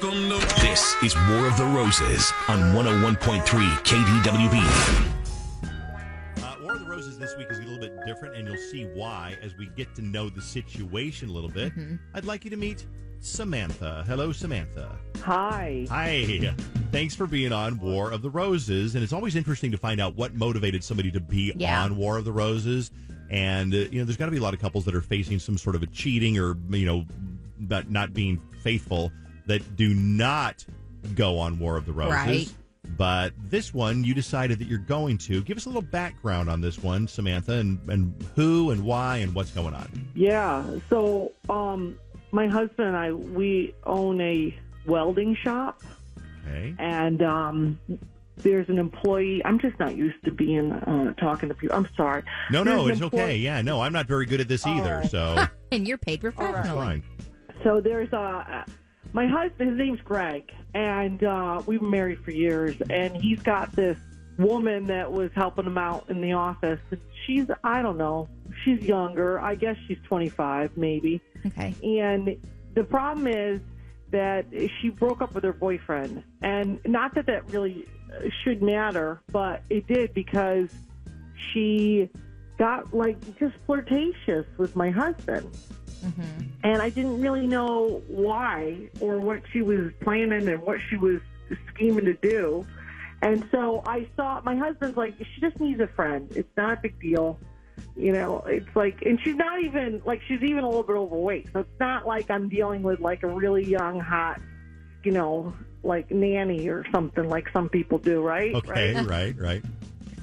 This is War of the Roses on 101.3 KDWB. War of the Roses this week is a little bit different, and you'll see why as we get to know the situation a little bit. I'd like you to meet Samantha. Hello, Samantha. Hi. Hi. Thanks for being on War of the Roses. And it's always interesting to find out what motivated somebody to be on War of the Roses. And, there's got to be a lot of couples that are facing some sort of a cheating or, not being faithful that do not go on War of the Roses. Right. But this one, you decided that you're going to. Give us a little background on this one, Samantha, and who and why and what's going on. Yeah. So, my husband and I, we own a welding shop. Okay. And there's an employee. I'm just not used to being talking to people. I'm sorry. No, it's okay. Yeah, no, I'm not very good at this either. So, and you're paid professionally. fine. So there's my husband. His name's Greg, and we were married for years. And he's got this woman that was helping him out in the office. And she's, I don't know, she's younger. I guess she's 25, maybe. Okay. And the problem is that she broke up with her boyfriend. And not that that really should matter, but it did because she got, just flirtatious with my husband. Mm-hmm. And I didn't really know why or what she was planning and what she was scheming to do. And so I saw my husband's like, she just needs a friend. It's not a big deal. It's like, and she's not even, she's even a little bit overweight. So it's not like I'm dealing with, a really young, hot, nanny or something like some people do, right? Okay, right.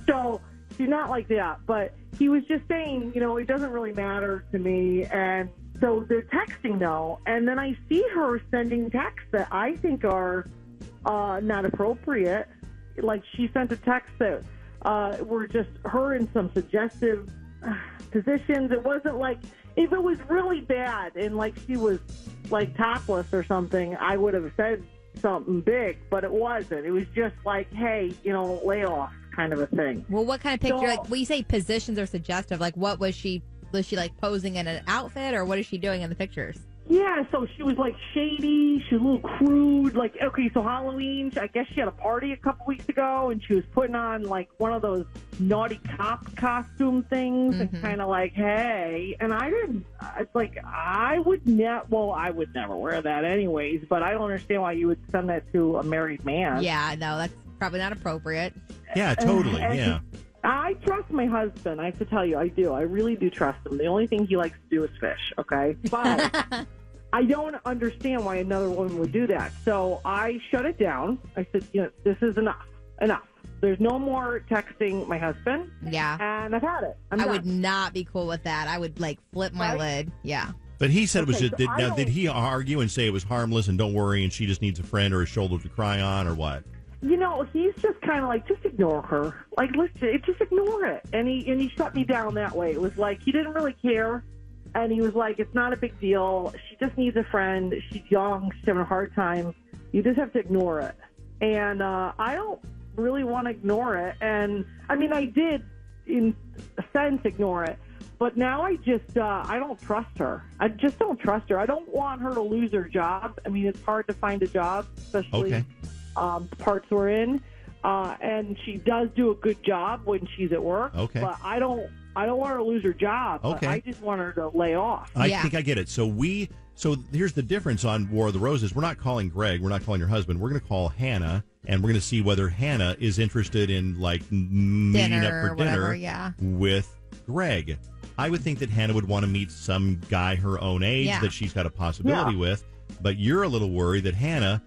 So she's not like that. But he was just saying, it doesn't really matter to me. And so they're texting, though. And then I see her sending texts that I think are not appropriate. She sent a text that were just her in some suggestive positions. It wasn't if it was really bad and she was topless or something, I would have said something big, but it wasn't. It was just hey, lay off kind of a thing. Well, what kind of picture? When you say positions are suggestive, what was she? Was she posing in an outfit, or what is she doing in the pictures? Yeah, so she was shady. She was a little crude. Okay, so Halloween, I guess she had a party a couple weeks ago, and she was putting on one of those naughty cop costume things, and kind of hey. And I didn't. It's I would I would never wear that anyways. But I don't understand why you would send that to a married man. Yeah, no, that's probably not appropriate. Yeah, totally. Yeah. I trust my husband. I have to tell you, I do. I really do trust him. The only thing he likes to do is fish, okay? But I don't understand why another woman would do that. So I shut it down. I said, this is enough. Enough. There's no more texting my husband. Yeah. And I've had it. I would not be cool with that. I would, flip my lid. Yeah. But he said it was just, so did he argue and say it was harmless and don't worry and she just needs a friend or a shoulder to cry on or what? He's just kind of just ignore her. Listen, just ignore it. And he shut me down that way. It was he didn't really care. And he was it's not a big deal. She just needs a friend. She's young. She's having a hard time. You just have to ignore it. And I don't really want to ignore it. And, I did, in a sense, ignore it. But now I just, I don't trust her. I just don't trust her. I don't want her to lose her job. It's hard to find a job, especially the parts we're in. And she does do a good job when she's at work. Okay. But I don't want her to lose her job. Okay. I just want her to lay off. I think I get it. So here's the difference on War of the Roses. We're not calling Greg. We're not calling your husband. We're going to call Hannah, and we're going to see whether Hannah is interested in meeting up for dinner with Greg. I would think that Hannah would want to meet some guy her own age that she's got a possibility with. But you're a little worried that Hannah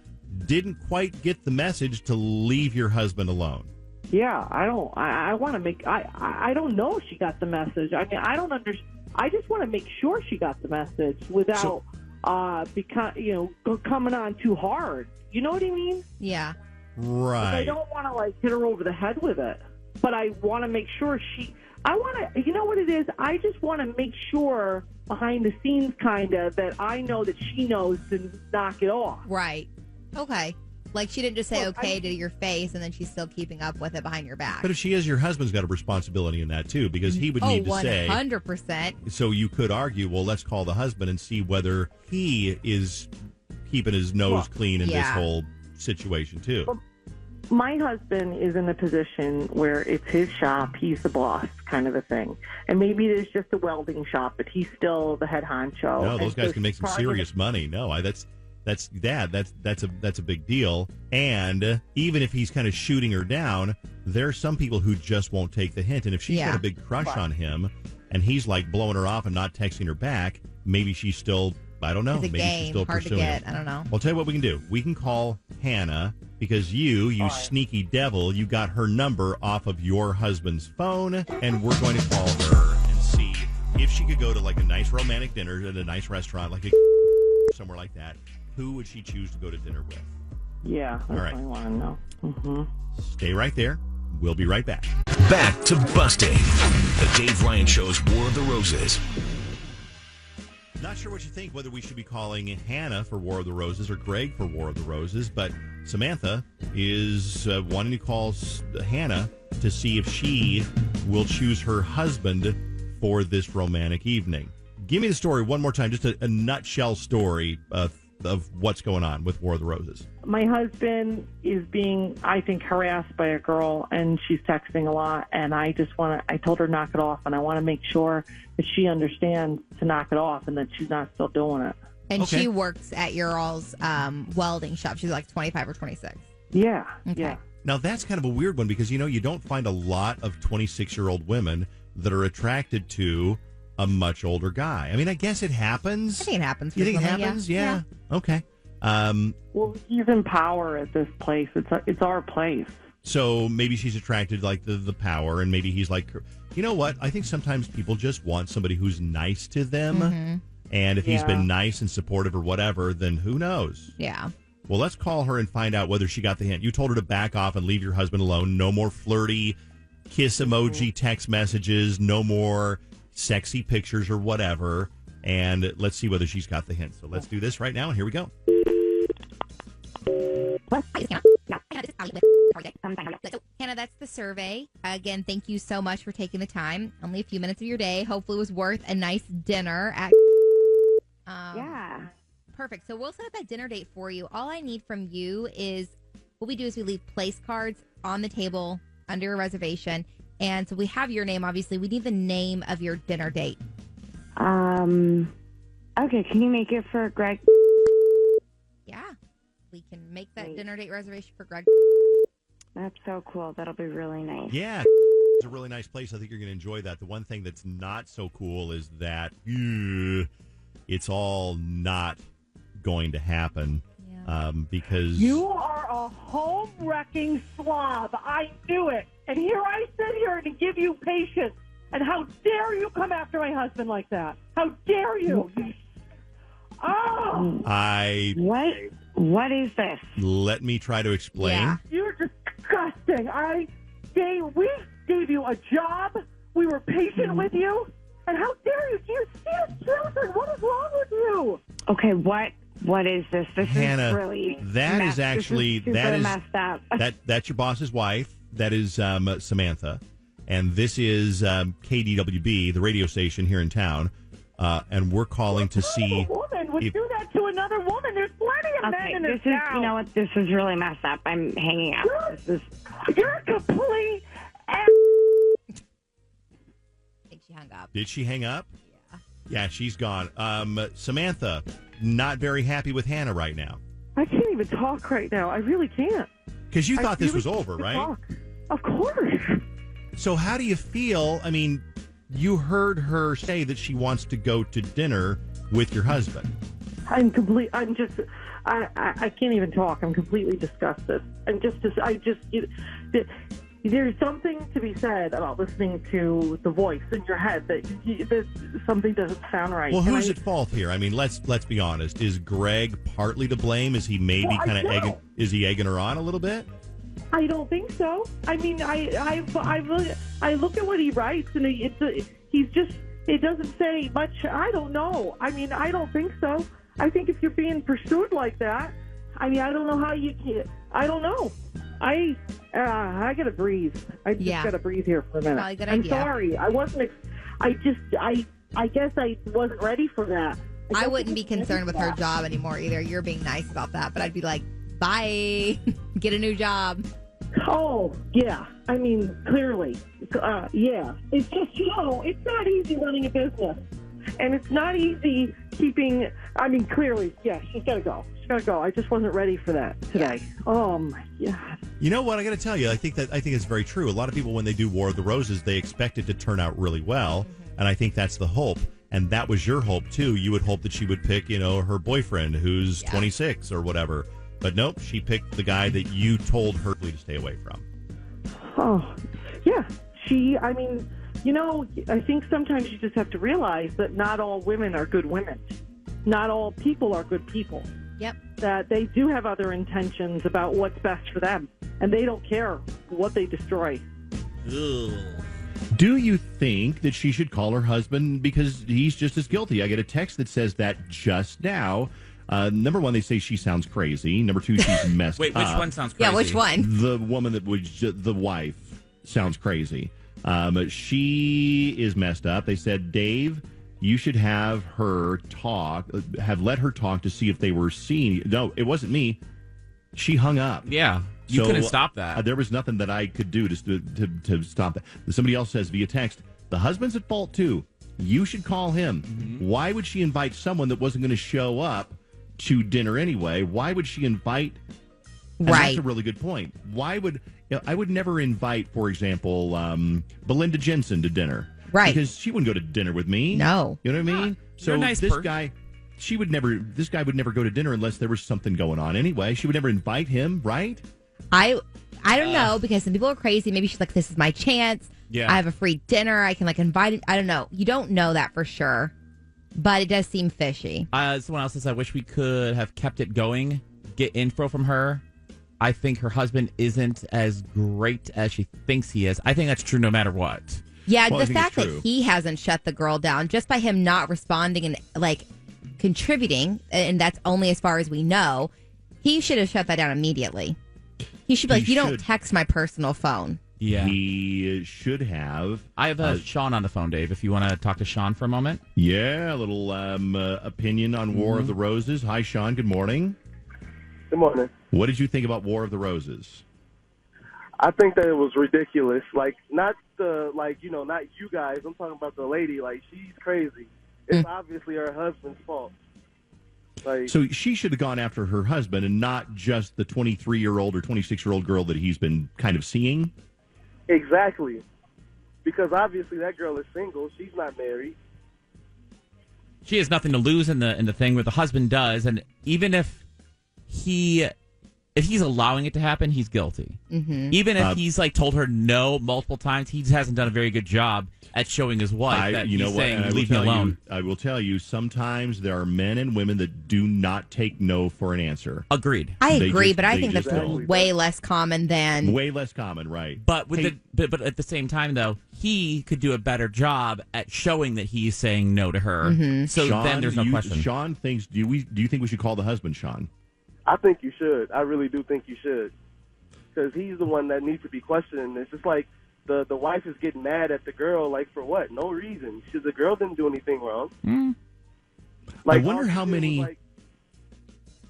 didn't quite get the message to leave your husband alone. Yeah, I want to make. I don't know if she got the message. I don't understand. I just want to make sure she got the message without coming on too hard. You know what I mean? Yeah. Right. I don't want to hit her over the head with it, but I want to make sure I want to. You know what it is? I just want to make sure behind the scenes, kind of, that I know that she knows to knock it off. Right. Okay. She didn't just say okay to your face and then she's still keeping up with it behind your back. But if she is, your husband's got a responsibility in that, too, because he would need to say... 100%. So you could argue, well, let's call the husband and see whether he is keeping his nose clean in this whole situation, too. Well, my husband is in a position where it's his shop, he's the boss kind of a thing. And maybe it is just a welding shop, but he's still the head honcho. No, those guys can make some serious money. No, that's a big deal. And even if he's kind of shooting her down, there are some people who just won't take the hint. And if she's got a big crush on him and he's like blowing her off and not texting her back, maybe she's still, I don't know. Maybe she's still pursuing him. I don't know. I'll tell you what we can do. We can call Hannah because you sneaky devil, you got her number off of your husband's phone, and we're going to call her and see if she could go to like a nice romantic dinner at a nice restaurant, like somewhere like that. Who would she choose to go to dinner with? Yeah, that's what I want to know. Mm-hmm. Stay right there. We'll be right back. Back to busting. The Dave Ryan Show's War of the Roses. Not sure what you think, whether we should be calling Hannah for War of the Roses or Greg for War of the Roses, but Samantha is wanting to call Hannah to see if she will choose her husband for this romantic evening. Give me the story one more time, just a nutshell story of what's going on with War of the Roses. My husband is being, I think, harassed by a girl, and she's texting a lot, and I told her to knock it off, and I want to make sure that she understands to knock it off and that she's not still doing it. And she works at your all's welding shop. She's like 25 or 26. Yeah. Okay. Yeah. Now, that's kind of a weird one because, you don't find a lot of 26-year-old women that are attracted to a much older guy. I mean, I guess it happens. I think it happens. You think it happens? Yeah. Okay. Well, he's in power at this place. It's our place. So maybe she's attracted like the power, and maybe he's like, you know what? I think sometimes people just want somebody who's nice to them. Mm-hmm. And if he's been nice and supportive or whatever, then who knows? Yeah. Well, let's call her and find out whether she got the hint. You told her to back off and leave your husband alone. No more flirty kiss emoji text messages. No more sexy pictures or whatever. And let's see whether she's got the hint. So let's do this right now, and here we go. So, Hannah, that's the survey. Again, thank you so much for taking the time. Only a few minutes of your day. Hopefully it was worth a nice dinner at... yeah. Perfect. So we'll set up that dinner date for you. All I need from you is, what we do is we leave place cards on the table under a reservation. And so we have your name, obviously. We need the name of your dinner date. Okay, can you make it for Greg? Yeah. We can make that dinner date reservation for Greg. That's so cool. That'll be really nice. Yeah. It's a really nice place. I think you're going to enjoy that. The one thing that's not so cool is that it's all not going to happen because... You are a home-wrecking slob. I knew it. And here I sit here to give you patience. And how dare you come after my husband like that? How dare you? Oh! What is this? Let me try to explain. Yeah. You're disgusting. We gave you a job. We were patient with you. And how dare you? Do you see the children? What is wrong with you? Okay, what is this? This Hannah, is really that is actually messed up. That's your boss's wife. That is Samantha, and this is KDWB, the radio station here in town, and we're calling to see. A woman would do that to another woman. There's plenty of men in this town. You know what? This is really messed up. I'm hanging up. You're a complete. I think she hung up. Did she hang up? Yeah. Yeah, she's gone. Samantha, not very happy with Hannah right now. I can't even talk right now. I really can't. Because you thought this was over, right? Talk. Of course. So how do you feel? I mean, you heard her say that she wants to go to dinner with your husband. I can't even talk. I'm completely disgusted. There's something to be said about listening to the voice in your head that something doesn't sound right. Well, who's at fault here? I mean, let's be honest. Is Greg partly to blame? Is he maybe kind of egging her on a little bit? I don't think so. I mean, I look at what he writes, and it doesn't say much. I don't know. I mean, I don't think so. I think if you're being pursued like that, I mean, I don't know how you can. I don't know. I gotta breathe. I just gotta breathe here for a minute. Probably a good I'm idea. sorry. I wasn't. I guess I wasn't ready for that. I wouldn't be concerned with her job anymore either. You're being nice about that, but I'd be like, bye, get a new job. Oh, yeah. I mean, clearly. Yeah. It's just, it's not easy running a business. And it's not easy keeping, clearly, yeah, she's got to go. She's got to go. I just wasn't ready for that today. Yeah. Oh, my God. You know what? I got to tell you, I think it's very true. A lot of people, when they do War of the Roses, they expect it to turn out really well. Mm-hmm. And I think that's the hope. And that was your hope, too. You would hope that she would pick, her boyfriend who's 26 or whatever. But nope, she picked the guy that you told her to stay away from. Oh, yeah. I think sometimes you just have to realize that not all women are good women. Not all people are good people. Yep. That they do have other intentions about what's best for them. And they don't care what they destroy. Ugh. Do you think that she should call her husband because he's just as guilty? I get a text that says that just now. Number one, they say she sounds crazy. Number two, she's messed Wait, up. which one sounds crazy? Yeah, which one? The woman that was the wife sounds crazy. She is messed up. They said, Dave, you should have let her talk to see if they were seen. No, it wasn't me. She hung up. Yeah. You couldn't stop that. There was nothing that I could do to stop that. Somebody else says via text, the husband's at fault too. You should call him. Mm-hmm. Why would she invite someone that wasn't going to show up to dinner anyway? Why would she invite? And right. That's a really good point. Why would I would never invite, for example, Belinda Jensen to dinner. Right. Because she wouldn't go to dinner with me. No. You know what I mean? So you're a nice this guy would never go to dinner unless there was something going on anyway. She would never invite him, right? I don't know, because some people are crazy. Maybe she's like, this is my chance. Yeah. I have a free dinner. I can invite it. I don't know. You don't know that for sure, but it does seem fishy. Someone else says, I wish we could have kept it going, get info from her. I think her husband isn't as great as she thinks he is. I think that's true no matter what. Yeah, the fact that he hasn't shut the girl down just by him not responding and contributing, and that's only as far as we know, he should have shut that down immediately. He should be like, you don't text my personal phone. Yeah. He should have. I have Sean on the phone, Dave, if you want to talk to Sean for a moment. Yeah, a little opinion on War of the Roses. Hi, Sean. Good morning. Good morning. What did you think about War of the Roses? I think that it was ridiculous. Not you guys. I'm talking about the lady. She's crazy. It's obviously her husband's fault. So she should have gone after her husband and not just the 23-year-old or 26-year-old girl that he's been kind of seeing? Exactly. Because obviously that girl is single. She's not married. She has nothing to lose in the thing, where the husband does, and even if he's allowing it to happen, he's guilty. Mm-hmm. Even if he's told her no multiple times, he hasn't done a very good job at showing his wife that he's saying, leave me alone. I will tell you, sometimes there are men and women that do not take no for an answer. Agreed. I agree, but I think that's way less common than... Way less common, right. But but at the same time, though, he could do a better job at showing that he's saying no to her. Mm-hmm. So Sean, then there's no question. Sean thinks, do you think we should call the husband, Sean? I think you should. I really do think you should. Because he's the one that needs to be questioning this. It's like the wife is getting mad at the girl, for what? No reason. The girl didn't do anything wrong. Mm. I wonder how many...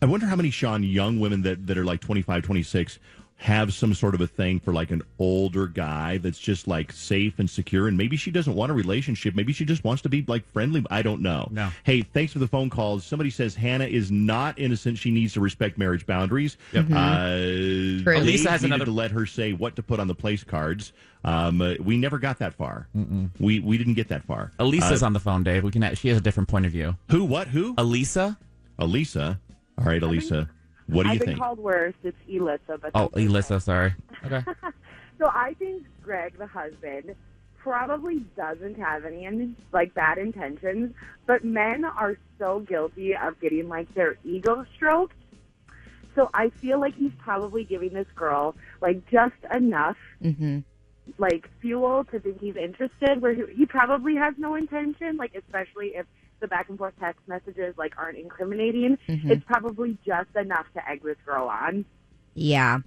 I wonder how many, Sean, young women that are 25, 26 have some sort of a thing for an older guy that's just safe and secure, and maybe she doesn't want a relationship. Maybe she just wants to be friendly. I don't know. No. Hey, thanks for the phone calls. Somebody says Hannah is not innocent. She needs to respect marriage boundaries. Yep. True. Lisa has to let her say what to put on the place cards. We never got that far. Mm-mm. We didn't get that far. Elisa's on the phone, Dave. She has a different point of view. Who? What? Who? Elisa. All right, Elisa. What do you think? I've been called worse. It's Elisa. But Elisa, sorry. Okay. So I think Greg, the husband, probably doesn't have any bad intentions, but men are so guilty of getting their ego stroked. So I feel like he's probably giving this girl just enough fuel to think he's interested, where he probably has no intention, especially if the back and forth text messages aren't incriminating. Mm-hmm. It's probably just enough to egg this girl on. Yeah.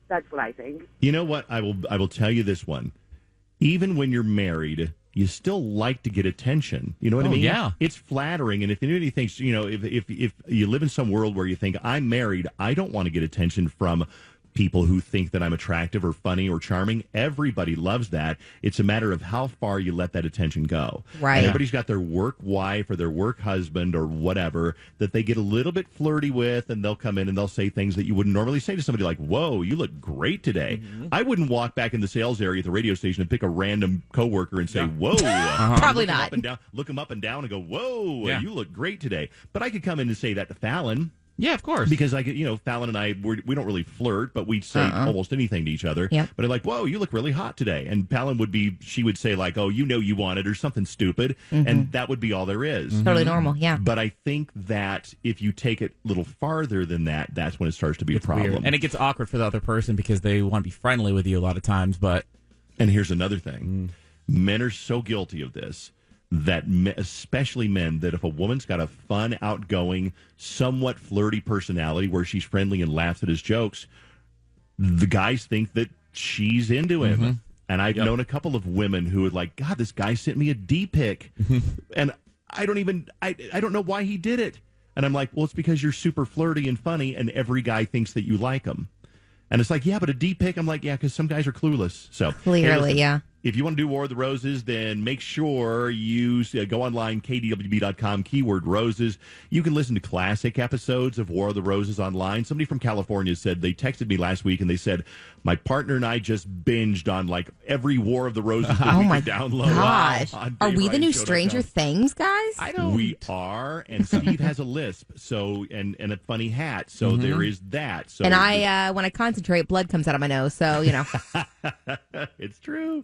That's what I think. You know what? I will tell you this one. Even when you're married, you still like to get attention. You know what I mean? Yeah. It's flattering. And if anybody thinks, if you live in some world where you think, I'm married, I don't want to get attention from people who think that I'm attractive or funny or charming. Everybody loves that. It's a matter of how far you let that attention go. Right. And everybody's got their work wife or their work husband or whatever that they get a little bit flirty with, and they'll come in and they'll say things that you wouldn't normally say to somebody like, whoa, you look great today. Mm-hmm. I wouldn't walk back in the sales area at the radio station and pick a random coworker and say, whoa. Probably not. Look them up and down and go, whoa, you look great today. But I could come in and say that to Fallon. Yeah, of course. Because Fallon and I, we don't really flirt, but we'd say almost anything to each other. Yep. But I'm like, whoa, you look really hot today. And Fallon she would say like, oh, you want it or something stupid. Mm-hmm. And that would be all there is. Mm-hmm. Totally normal, yeah. But I think that if you take it a little farther than that, that's when it starts to be a problem. Weird. And it gets awkward for the other person because they want to be friendly with you a lot of times. And here's another thing. Men are so guilty of this. That especially men, that if a woman's got a fun, outgoing, somewhat flirty personality where she's friendly and laughs at his jokes, the guys think that she's into him. Mm-hmm. And I've known a couple of women who would like, God, this guy sent me a D-pic. And I don't know why he did it. And I'm like, well, it's because you're super flirty and funny and every guy thinks that you like him. And it's like, yeah, but a D-pic? I'm like, yeah, because some guys are clueless. So clearly, yeah. If you want to do War of the Roses, then make sure you go online, kdwb.com, keyword roses. You can listen to classic episodes of War of the Roses online. Somebody from California said, they texted me last week and they said, my partner and I just binged on like every War of the Roses that we could download. Gosh. Are we the new Stranger Things, guys? We are, and Steve has a lisp, and a funny hat, so there is that. So, and when I concentrate, blood comes out of my nose, so, It's true.